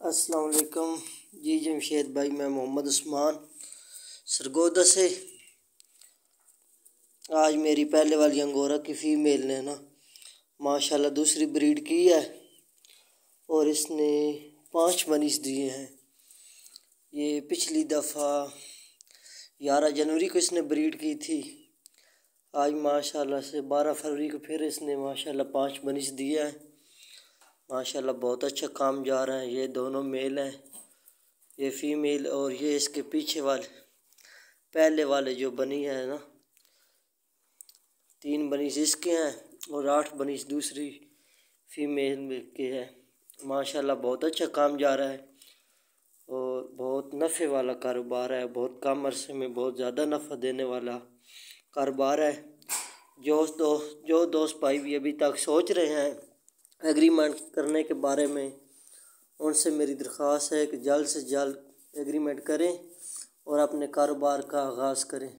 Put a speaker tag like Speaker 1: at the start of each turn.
Speaker 1: السلام علیکم جی جمشید بھائی، میں محمد عثمان سرگودا سے۔ آج میری پہلے والی انگورا کی فیمیل نے ماشاءاللہ دوسری بریڈ کی ہے اور اس نے 5 منیز دیے ہیں۔ یہ پچھلی دفعہ 11 جنوری کو اس نے بریڈ کی تھی۔ آج ماشاءاللہ سے 12 فروری کو پھر اس نے ماشاءاللہ 5 منیز دیا ہے۔ ماشاءاللہ بہت اچھا کام جا رہا ہے۔ یہ دونوں میل ہیں، یہ فیمیل، اور یہ اس کے پیچھے والے پہلے والے جو بنی ہے 3 بنیز اس کے ہیں اور 8 بنیز دوسری فیمیل کے ہیں۔ ماشاءاللہ بہت اچھا کام جا رہا ہے اور بہت نفع والا کاروبار ہے۔ بہت کم عرصے میں بہت زیادہ نفع دینے والا کاروبار ہے۔ جو دوست بھائی بھی ابھی تک سوچ رہے ہیں ایگریمنٹ کرنے کے بارے میں، ان سے میری درخواست ہے کہ جلد سے جلد ایگریمنٹ کریں اور اپنے کاروبار کا آغاز کریں۔